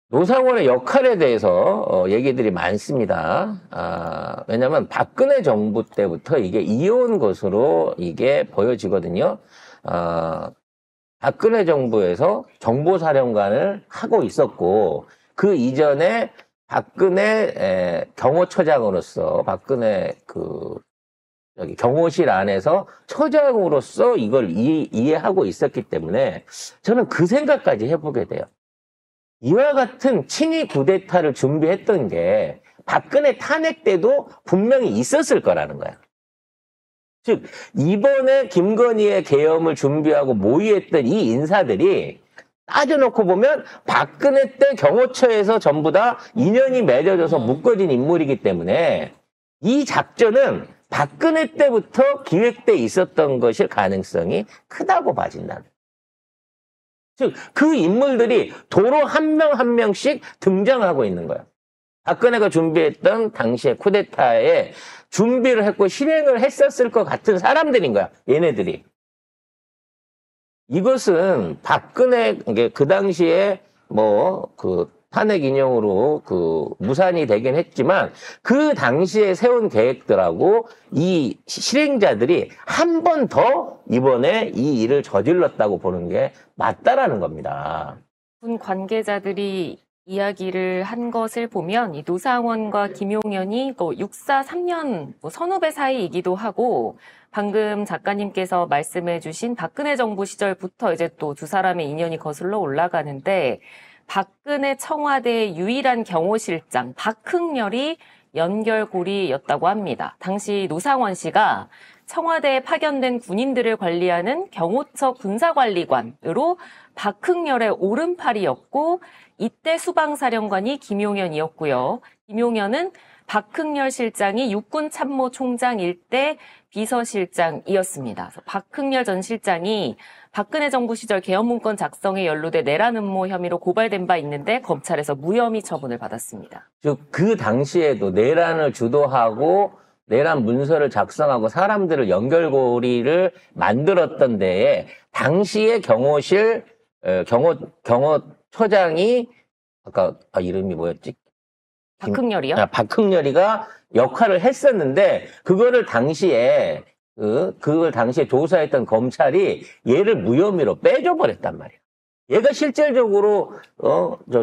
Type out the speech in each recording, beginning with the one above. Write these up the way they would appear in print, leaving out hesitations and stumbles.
노상원의 역할에 대해서 얘기들이 많습니다. 왜냐하면 박근혜 정부 때부터 이게 이어온 것으로 이게 보여지거든요. 박근혜 정부에서 정보사령관을 하고 있었고 그 이전에 박근혜 경호처장으로서 박근혜 경호실 안에서 처장으로서 이걸 이해하고 있었기 때문에 저는 그 생각까지 해보게 돼요. 이와 같은 친위 쿠데타를 준비했던 게 박근혜 탄핵 때도 분명히 있었을 거라는 거야. 즉 이번에 김건희의 계엄을 준비하고 모의했던 이 인사들이 따져놓고 보면 박근혜 때 경호처에서 전부 다 인연이 맺어져서 묶어진 인물이기 때문에 이 작전은 박근혜 때부터 기획돼 있었던 것일 가능성이 크다고 봐진다. 즉, 그 인물들이 도로 한 명 한 명씩 등장하고 있는 거야. 박근혜가 준비했던 당시의 쿠데타에 준비를 했고 실행을 했었을 것 같은 사람들인 거야. 얘네들이. 이것은 박근혜, 그 당시에 탄핵 인용으로 무산이 되긴 했지만 그 당시에 세운 계획들하고 이 실행자들이 한 번 더 이번에 이 일을 저질렀다고 보는 게 맞다라는 겁니다. 군 관계자들이 이야기를 한 것을 보면 이 노상원과 김용현이 또 육사 3년 선후배 사이이기도 하고 방금 작가님께서 말씀해 주신 박근혜 정부 시절부터 이제 또 두 사람의 인연이 거슬러 올라가는데 박근혜 청와대의 유일한 경호실장 박흥렬이 연결고리였다고 합니다. 당시 노상원 씨가 청와대에 파견된 군인들을 관리하는 경호처 군사관리관으로 박흥렬의 오른팔이었고 이때 수방사령관이 김용현이었고요. 김용현은 박흥렬 실장이 육군참모총장일 때 비서실장이었습니다. 그래서 박흥렬 전 실장이 박근혜 정부 시절 계엄문건 작성에 연루돼 내란 음모 혐의로 고발된 바 있는데 검찰에서 무혐의 처분을 받았습니다. 즉 그 당시에도 내란을 주도하고 내란 문서를 작성하고 사람들을 연결고리를 만들었던 데에 당시의 경호실 경호처장이 아까 이름이 뭐였지? 박흥렬이요? 박흥렬이가 역할을 했었는데 그걸 당시에 조사했던 검찰이 얘를 무혐의로 빼줘버렸단 말이야. 얘가 실질적으로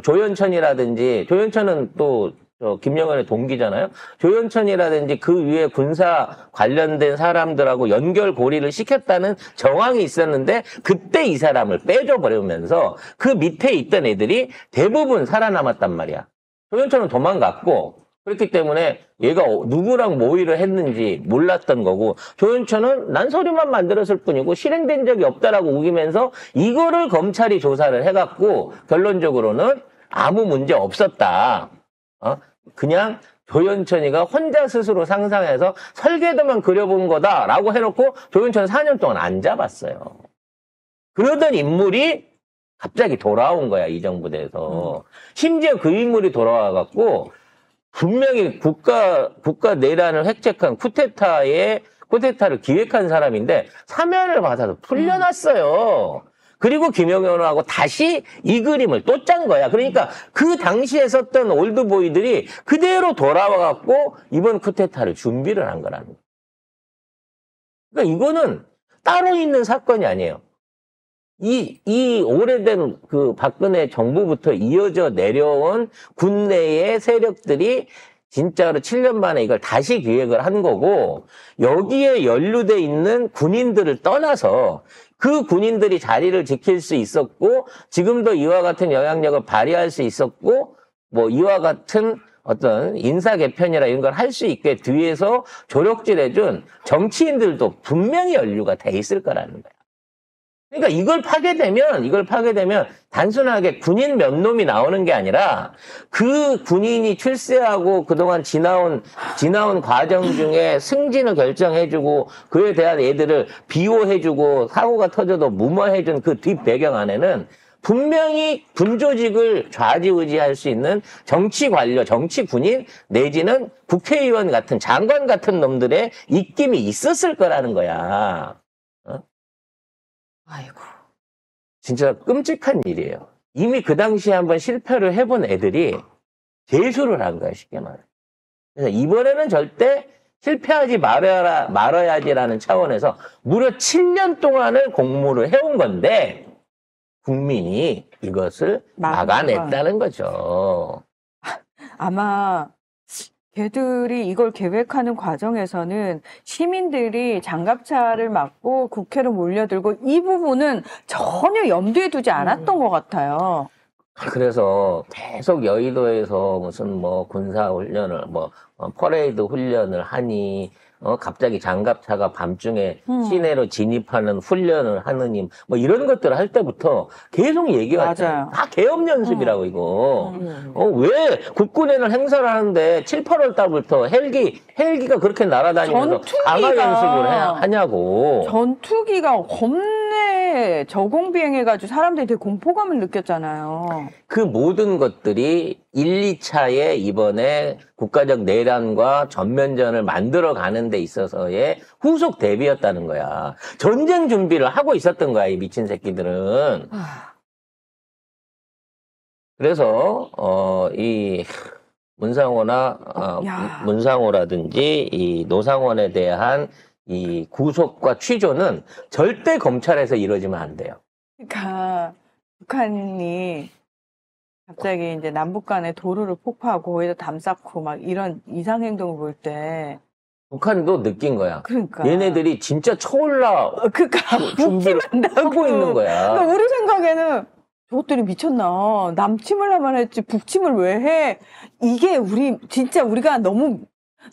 조현천이라든지 조현천은 또 김영환의 동기잖아요. 조현천이라든지 그 위에 군사 관련된 사람들하고 연결고리를 시켰다는 정황이 있었는데 그때 이 사람을 빼줘버리면서 그 밑에 있던 애들이 대부분 살아남았단 말이야. 조현천은 도망갔고 그렇기 때문에 얘가 누구랑 모의를 했는지 몰랐던 거고 조현천은 난 서류만 만들었을 뿐이고 실행된 적이 없다라고 우기면서 이거를 검찰이 조사를 해갖고 결론적으로는 아무 문제 없었다. 그냥 조현천이가 혼자 스스로 상상해서 설계도만 그려본 거다라고 해놓고 조현천 4년 동안 안 잡았어요. 그러던 인물이 갑자기 돌아온 거야, 이 정부에서. 심지어 그 인물이 돌아와갖고 분명히 국가 내란을 획책한 쿠데타를 기획한 사람인데 사면을 받아서 풀려났어요. 그리고 김용현하고 다시 이 그림을 또 짠 거야. 그러니까 그 당시에 썼던 올드보이들이 그대로 돌아와갖고 이번 쿠데타를 준비를 한 거라는 거야. 그러니까 이거는 따로 있는 사건이 아니에요. 이 오래된 박근혜 정부부터 이어져 내려온 군내의 세력들이 진짜로 7년 만에 이걸 다시 기획을 한 거고 여기에 연루돼 있는 군인들을 떠나서 그 군인들이 자리를 지킬 수 있었고 지금도 이와 같은 영향력을 발휘할 수 있었고 이와 같은 어떤 인사 개편이라 이런 걸 할 수 있게 뒤에서 조력질해준 정치인들도 분명히 연루가 돼 있을 거라는 거야. 그러니까 이걸 파괴되면 단순하게 군인 몇 놈이 나오는 게 아니라 그 군인이 출세하고 그동안 지나온 과정 중에 승진을 결정해주고 그에 대한 애들을 비호해주고 사고가 터져도 무마해준 그 뒷 배경 안에는 분명히 군조직을 좌지우지할 수 있는 정치 관료, 정치 군인 내지는 국회의원 같은 장관 같은 놈들의 입김이 있었을 거라는 거야. 아이고. 진짜 끔찍한 일이에요. 이미 그 당시에 한번 실패를 해본 애들이 재수를 한 거야, 쉽게 말해. 그래서 이번에는 절대 실패하지 말아야지라는 차원에서 무려 7년 동안을 공모를 해온 건데 국민이 이것을 막아냈다는 거죠. 아마 걔들이 이걸 계획하는 과정에서는 시민들이 장갑차를 맞고 국회로 몰려들고 이 부분은 전혀 염두에 두지 않았던 것 같아요. 그래서 계속 여의도에서 무슨 뭐 군사훈련을 퍼레이드 훈련을 하니 갑자기 장갑차가 밤중에 시내로 진입하는 훈련을 하느니 뭐 이런 것들을 할 때부터 계속 얘기했잖아요. 다 계엄 연습이라고 이거. 왜 국군에는 행사를 하는데 7, 8월 달부터 헬기가 그렇게 날아다니면서 강화 연습을 하냐고. 전투기가 겁내 저공 비행해가지고 사람들이 되게 공포감을 느꼈잖아요. 그 모든 것들이 1, 2차에 이번에 국가적 내란과 전면전을 만들어가는 데 있어서의 후속 대비였다는 거야. 전쟁 준비를 하고 있었던 거야, 이 미친 새끼들은. 그래서 이 문상호라든지 이 노상원에 대한 이 구속과 취조는 절대 검찰에서 이루어지면 안 돼요. 그러니까 북한이 갑자기 이제 남북 간에 도로를 폭파하고 거기다 담 쌓고 막 이런 이상 행동을 볼 때 북한도 느낀 거야. 그러니까 얘네들이 진짜 쳐올라 준비를 하고 있는 거야. 그러니까 우리 생각에는 저것들이 미쳤나. 남침을 하면 했지 북침을 왜 해. 이게 진짜 우리가 너무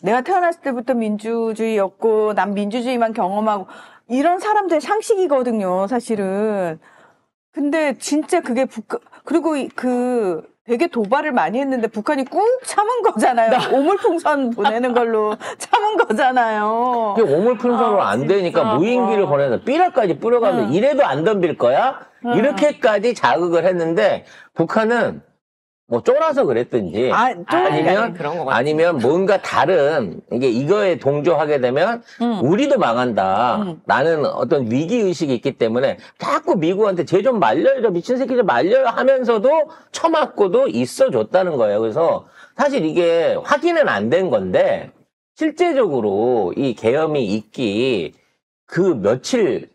내가 태어났을 때부터 민주주의였고 난 민주주의만 경험하고 이런 사람들의 상식이거든요, 사실은. 근데 진짜 그게 그리고 되게 도발을 많이 했는데 북한이 꾹 참은 거잖아요. 오물풍선 보내는 걸로 참은 거잖아요. 오물풍선으로 안 되니까 무인기를 보내서 삐라까지 뿌려가면서 이래도 안 덤빌 거야? 이렇게까지 자극을 했는데 북한은 뭐 쫄아서 그랬든지 아니면 뭔가 다른 이거에 동조하게 되면 우리도 망한다. 라는 어떤 위기의식이 있기 때문에 자꾸 미국한테 쟤 좀 말려요. 미친 새끼 좀 말려요 하면서도 처맞고도 있어줬다는 거예요. 그래서 사실 이게 확인은 안 된 건데 실제적으로 이 계엄이 있기 그 며칠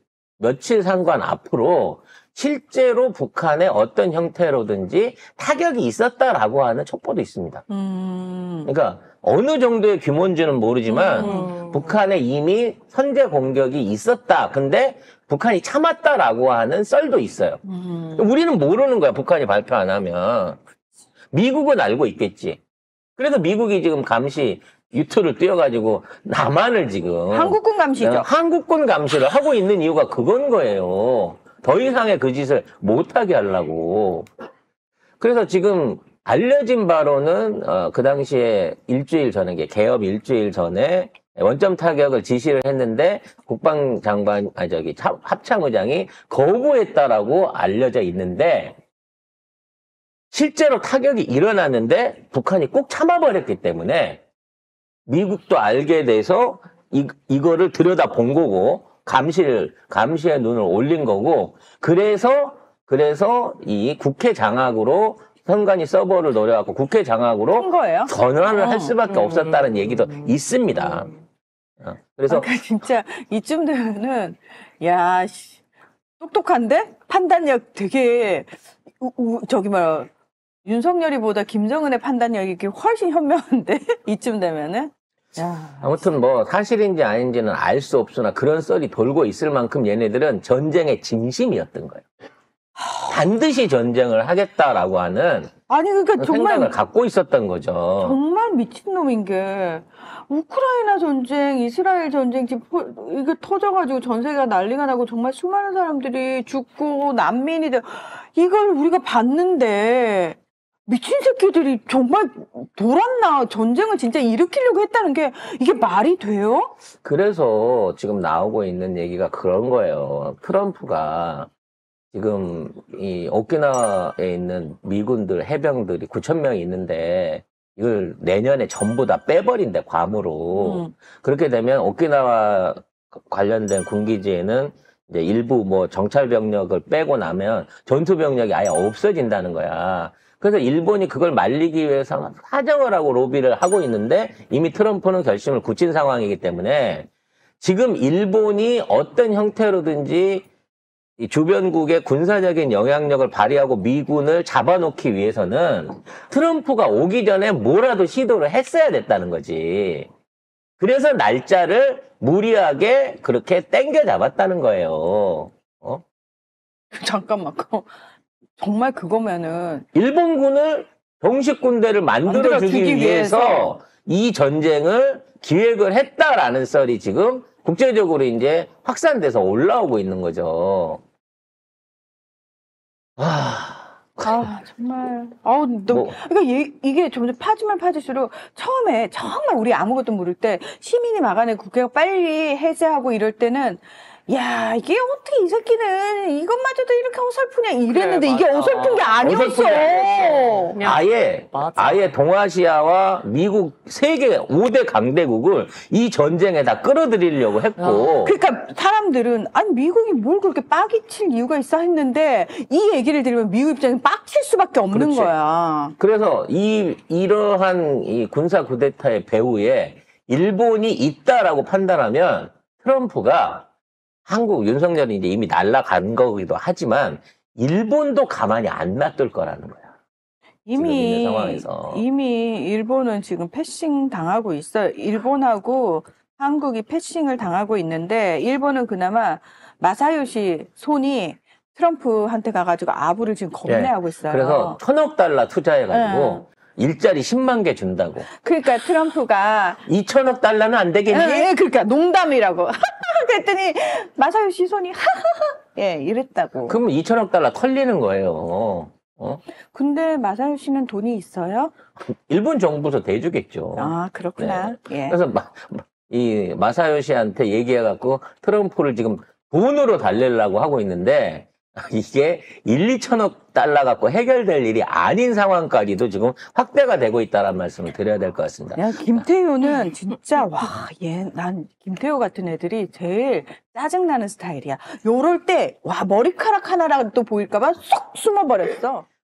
상관 앞으로 실제로 북한에 어떤 형태로든지 타격이 있었다라고 하는 첩보도 있습니다. 그러니까 어느 정도의 규모인지는 모르지만 북한에 이미 선제 공격이 있었다. 근데 북한이 참았다라고 하는 썰도 있어요. 우리는 모르는 거야. 북한이 발표 안 하면. 미국은 알고 있겠지. 그래서 미국이 지금 감시 유튜를 띄워가지고 남한을 지금 한국군 감시죠. 한국군 감시를 하고 있는 이유가 그건 거예요. 더 이상의 그 짓을 못하게 하려고. 그래서 지금 알려진 바로는 그 당시에 일주일 전에 개업 일주일 전에 원점 타격을 지시를 했는데 국방장관 합참의장이 거부했다라고 알려져 있는데 실제로 타격이 일어났는데 북한이 꼭 참아버렸기 때문에 미국도 알게 돼서 이거를 들여다본 거고 감시의 눈을 올린 거고 그래서 이 국회 장악으로 선관위 서버를 노려갖고 국회 장악으로 전환을 할 수밖에 없었다는 얘기도 있습니다. 그래서 그러니까 진짜 이쯤 되면은 똑똑한데 판단력 되게 윤석열이보다 김정은의 판단력이 훨씬 현명한데 이쯤 되면은. 아무튼 뭐 사실인지 아닌지는 알 수 없으나 그런 썰이 돌고 있을 만큼 얘네들은 전쟁의 진심이었던 거예요. 반드시 전쟁을 하겠다라고 하는 그러니까 생각을 갖고 있었던 거죠. 정말 미친놈인 게 우크라이나 전쟁, 이스라엘 전쟁 지금 이게 터져가지고 전 세계가 난리가 나고 정말 수많은 사람들이 죽고 난민이 돼 이걸 우리가 봤는데 미친 새끼들이 정말 돌았나? 전쟁을 진짜 일으키려고 했다는 게 이게 말이 돼요? 그래서 지금 나오고 있는 얘기가 그런 거예요. 트럼프가 지금 이 오키나와에 있는 미군들, 해병들이 9,000명이 있는데 이걸 내년에 전부 다 빼버린대, 괌으로. 그렇게 되면 오키나와 관련된 군기지에는 이제 일부 뭐 정찰 병력을 빼고 나면 전투 병력이 아예 없어진다는 거야. 그래서 일본이 그걸 말리기 위해서 사정을 하고 로비를 하고 있는데 이미 트럼프는 결심을 굳힌 상황이기 때문에 지금 일본이 어떤 형태로든지 이 주변국의 군사적인 영향력을 발휘하고 미군을 잡아놓기 위해서는 트럼프가 오기 전에 뭐라도 시도를 했어야 됐다는 거지. 그래서 날짜를 무리하게 그렇게 땡겨 잡았다는 거예요. 잠깐만, 정말 그거면은 일본군을 정식 군대를 만들어주기 위해서 이 전쟁을 기획을 했다라는 썰이 지금 국제적으로 이제 확산돼서 올라오고 있는 거죠. 정말. 뭐. 그러니까 이게 점점 파지면 파질수록 처음에 정말 우리 아무것도 모를 때 시민이 막아내 국회가 빨리 해제하고 이럴 때는 야, 이게 어떻게 이 새끼는 이것마저도 이렇게 어설프냐 이랬는데 그래, 이게 맞아. 어설픈 게 아니었어. 어설픈 게 아니었어. 그냥 맞아. 아예 동아시아와 미국 세계 5대 강대국을 이 전쟁에 다 끌어들이려고 했고. 그러니까 사람들은 아니 미국이 뭘 그렇게 빡이칠 이유가 있어 했는데 이 얘기를 들으면 미국 입장에서 빡칠 수밖에 없는 그렇지. 거야. 그래서 이러한 이 군사 쿠데타의 배후에 일본이 있다라고 판단하면 트럼프가 한국 윤석열이 이제 이미 날아간 거기도 하지만 일본도 가만히 안 놔둘 거라는 거야. 지금 있는 상황에서. 이미 일본은 지금 패싱 당하고 있어요. 일본하고 한국이 패싱을 당하고 있는데 일본은 그나마 마사요시 손이 트럼프한테 가가지고 아부를 지금 겁내하고 있어요. 그래서 1,000억 달러 투자해가지고 일자리 10만 개 준다고. 그러니까 트럼프가 2,000억 달러는 안 되겠니? 그러니까 농담이라고. 그랬더니 마사요시 손이 이랬다고. 그럼 2,000억 달러 털리는 거예요. 근데 마사요시는 돈이 있어요? 일본 정부에서 대주겠죠. 아, 그렇구나. 예. 그래서 이 마사요시한테 얘기해갖고 트럼프를 지금 돈으로 달래려고 하고 있는데 이게 2,000억 달러 갖고 해결될 일이 아닌 상황까지도 지금 확대가 되고 있다는 말씀을 드려야 될 것 같습니다. 야, 김태효는 진짜, 난 김태효 같은 애들이 제일 짜증나는 스타일이야. 요럴 때, 머리카락 하나라도 보일까봐 쏙 숨어버렸어.